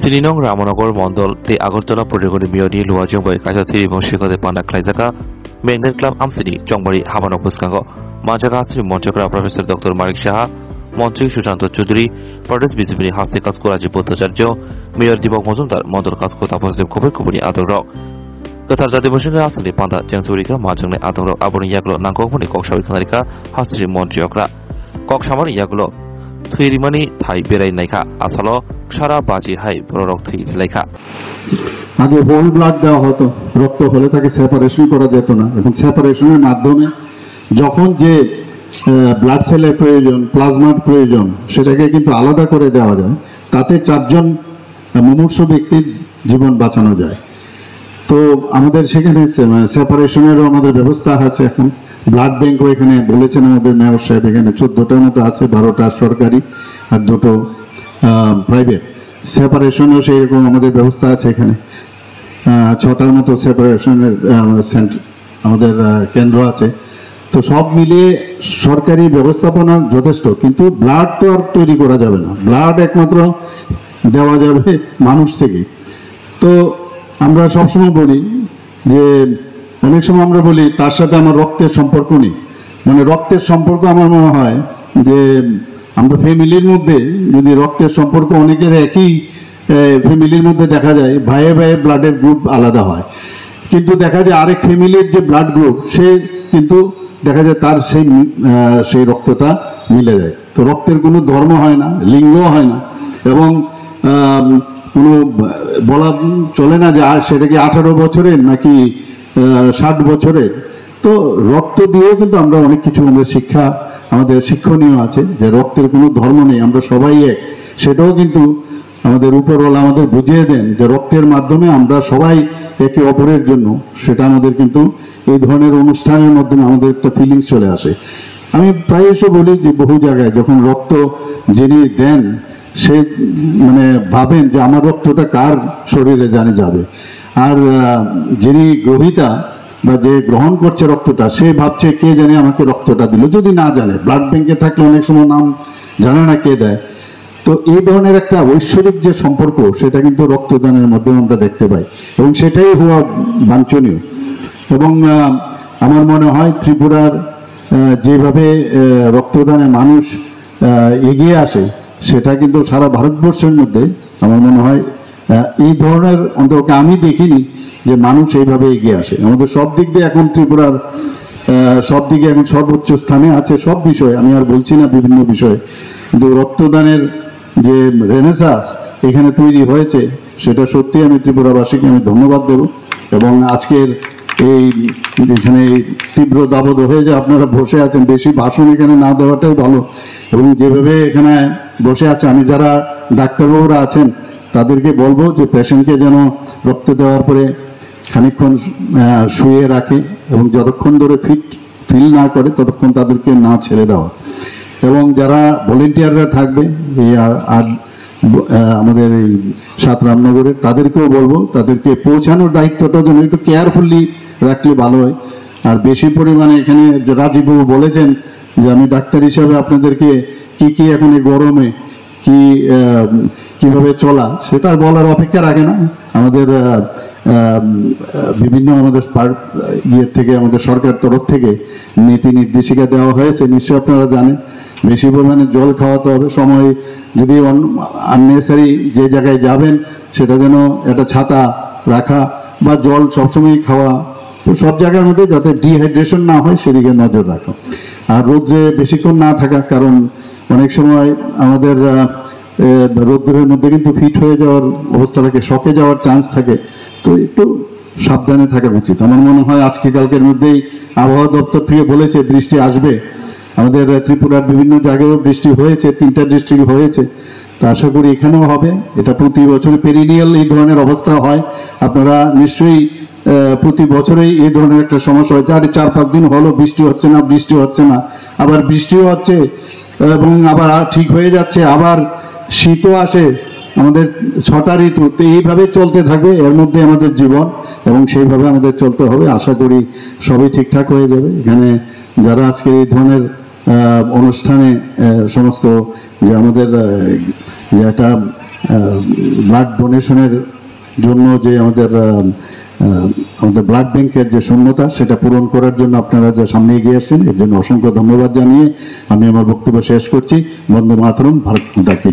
Sininong Ramanagor Mondol, the Agortola Protocol Miodi, Lua Jongboy, Kajatiri Moshiko de Panda Klaizaka, Mengen Club Amsidi, Jongbari, Habanopuskango, Majagasri, Montegra, Professor Dr. Marik Shah, Montri Shushanto Chudri, Protest Visibly Hasikas Kuraji Potajarjo, Mayor Dibok Mozundar, Mondol Kaskota Positive Kubikubuni Adoro. Qatar Jadiboshin Asali Panda, Jansurika, Majang Adoro, Abon Yaglo, Nankokuni, Kokshawi Kanarika, Hastri Montiokra, Kokshamani Yaglo, Twirimani, Thai Berai Naika, Asalo, সারা বাজি high বড় রক্ত লেখা আগে whole blood দেওয়া হতো রক্ত হলে তাকে সেপারেশন করা যেত না এবং সেপারেশনের মাধ্যমে যখন যে ব্লাড সেলের প্রয়োজন প্লাজমার প্রয়োজন সেটাকে কিন্তু আলাদা করে দেওয়া যায় তাতে চারজন মুমূর্ষু ব্যক্তির জীবন বাঁচানো যায় তো আমাদের সেখানে সেপারেশনেরও আমাদের ব্যবস্থা আছে এখন ব্লাড ব্যাংকও এখানে বলেছেন আমাদের মেয়র সাহেব এখানে 14টার মতো আছে 12টা সরকারি আর দুটো প্রাইভেট সেপারেশনও সেই রকম আমাদের ব্যবস্থা আছে এখানে 6টার মতো সেপারেশনের সেন্টার আমাদের কেন্দ্র আছে তো সব মিলিয়ে সরকারি ব্যবস্থাপনা যথেষ্ট কিন্তু ব্লাড তো আর তৈরি করা যাবে না ব্লাড একমাত্র দেওয়া যাবে মানুষ থেকে তো আমরা সবসময় বলি যে অনেক সময় আমরা বলি তার সাথে আমার রক্তের সম্পর্ক নেই মানে রক্তের সম্পর্ক আমার মনে হয় যে আমরা ফ্যামিলির মধ্যে যদি রক্তের সম্পর্ক অনেকের একই ফ্যামিলির মধ্যে দেখা যায় ভাইয়ে ভাইয়ে ব্লাডের গ্রুপ আলাদা হয় কিন্তু দেখা যায় আরেক ফ্যামিলির যে ব্লাড গ্রুপ সে কিন্তু দেখা যায় তার সেই রক্তটা মিলে যায় তো রক্তের কোনো ধর্ম হয় না লিঙ্গ হয় না এবং কোনো বলা চলে না যে আর সেটা কি 18 বছরের নাকি 60 বছরের তো রক্ত দিয়েও কিন্তু আমরা অনেক কিছু আমাদের শিক্ষা আমাদের শিক্ষণীয় আছে যে রক্তের কোনো ধর্ম নেই আমরা সবাই এক সেটাও কিন্তু আমাদের উপরওয়ালা আমাদের বুঝিয়ে দেন যে রক্তের মাধ্যমে আমরা সবাই একে অপরের জন্য সেটা আমাদের কিন্তু এই ধরনের অনুষ্ঠানের মাধ্যমে আমাদের একটা ফিলিংস চলে আসে আমি প্রায়শই বলি যে বহু জায়গায় যখন রক্ত যিনি দেন সে মানে ভাবেন যে আমার রক্তটা কার শরীরে জানে যাবে আর যিনি গ্রহীতা বা যে গ্রহণ করছে রক্তটা সে ভাবছে কে জানে আমাকে রক্তটা দিল যদি না জানে ব্লাড ব্যাংকে থাকলে অনেক সময় নাম জানে না কে দেয় তো এই ধরনের একটা ঐশ্বরিক যে সম্পর্ক সেটা কিন্তু রক্তদানের মাধ্যমে আমরা দেখতে পাই এবং সেটাই হওয়া বাঞ্ছনীয় এবং আমার মনে হয় ত্রিপুরার যেভাবে রক্তদানে মানুষ এগিয়ে আসে সেটা কিন্তু সারা ভারতবর্ষের মধ্যে আমার মনে হয় এই ধরনের অন্তত আমি দেখিনি যে মানুষ এইভাবে এগিয়ে আসে আমাদের সব দিক দিয়ে এখন ত্রিপুরার সব দিকে এখন সর্বোচ্চ স্থানে আছে সব বিষয়ে আমি আর বলছি না বিভিন্ন বিষয়ে কিন্তু রক্তদানের যে রেনেসাঁস এখানে তৈরি হয়েছে সেটা সত্যি আমি ত্রিপুরাবাসীকে আমি ধন্যবাদ দেব এবং আজকের এই যেখানে তীব্র দাবদ হয়ে যে আপনারা বসে আছেন বেশি ভাষণ এখানে না দেওয়াটাই ভালো এবং যেভাবে এখানে বসে আছে আমি যারা ডাক্তারবাবুরা আছেন তাদেরকে বলবো যে পেশেন্টকে যেন রক্ত দেওয়ার পরে খানিকক্ষণ শুয়ে রাখে এবং যতক্ষণ ধরে ফিল না করে ততক্ষণ তাদেরকে না ছেড়ে দেওয়া এবং যারা ভলেন্টিয়াররা থাকবে এই আর আমাদের এই 7 রামনগরের তাদেরকেও বলবো তাদেরকে পৌঁছানোর দায়িত্বটা যেন একটু কেয়ারফুলি রাখলে ভালো হয় আর বেশি পরিমাণে এখানে রাজীববাবু বলেছেন যে আমি ডাক্তার হিসাবে আপনাদেরকে কি এখন এই গরমে কিভাবে চলা সেটা বলার অপেক্ষা রাখে না আমাদের বিভিন্ন আমাদের ইয়ের থেকে আমাদের সরকার তরফ থেকে নীতি নির্দেশিকা দেওয়া হয়েছে নিশ্চয়ই আপনারা জানেন বেশি পরিমাণে জল খাওয়াতে হবে সময় যদি আননেসারি যে জায়গায় যাবেন সেটা যেন একটা ছাতা রাখা বা জল সবসময় খাওয়া তো সব জায়গার মধ্যে যাতে ডিহাইড্রেশন না হয় সেদিকে নজর রাখা আর রোদ্রে বেশিক্ষণ না থাকা কারণ অনেক সময় আমাদের রোদ্রের মধ্যে কিন্তু ফিট হয়ে যাওয়ার অবস্থা থাকে শকে যাওয়ার চান্স থাকে তো একটু সাবধানে থাকা উচিত আমার মনে হয় আজকে কালকের মধ্যেই আবহাওয়া দপ্তর থেকে বলেছে বৃষ্টি আসবে আমাদের ত্রিপুরার বিভিন্ন জায়গায়ও বৃষ্টি হয়েছে 3টা ডিস্ট্রিক্ট হয়েছে তো আশা করি এখানেও হবে এটা প্রতি বছর পেরিনিয়াল এই ধরনের অবস্থা হয় আপনারা নিশ্চয়ই প্রতি বছরেই এই ধরনের একটা সমস্যা হয়েছে আরে 4-5 দিন হলো বৃষ্টি হচ্ছে না আবার বৃষ্টিও হচ্ছে এবং আবার ঠিক হয়ে যাচ্ছে আবার শীতও আসে আমাদের 6টা ঋতু তো এইভাবে চলতে থাকবে এর মধ্যে আমাদের জীবন এবং সেইভাবে আমাদের চলতে হবে আশা করি সবই ঠিকঠাক হয়ে যাবে এখানে যারা আজকে এই ধরনের অনুষ্ঠানে সমস্ত যে আমাদের যে একটা ব্লাড ডোনেশনের জন্য যে আমাদের ব্লাড ব্যাংকের যে শূন্যতা সেটা পূরণ করার জন্য আপনারা যে সামনে এগিয়ে আসছেন এর জন্য অসংখ্য ধন্যবাদ জানিয়ে আমি আমার বক্তব্য শেষ করছি। বন্দে মাতরম, ভারত মাতা কি।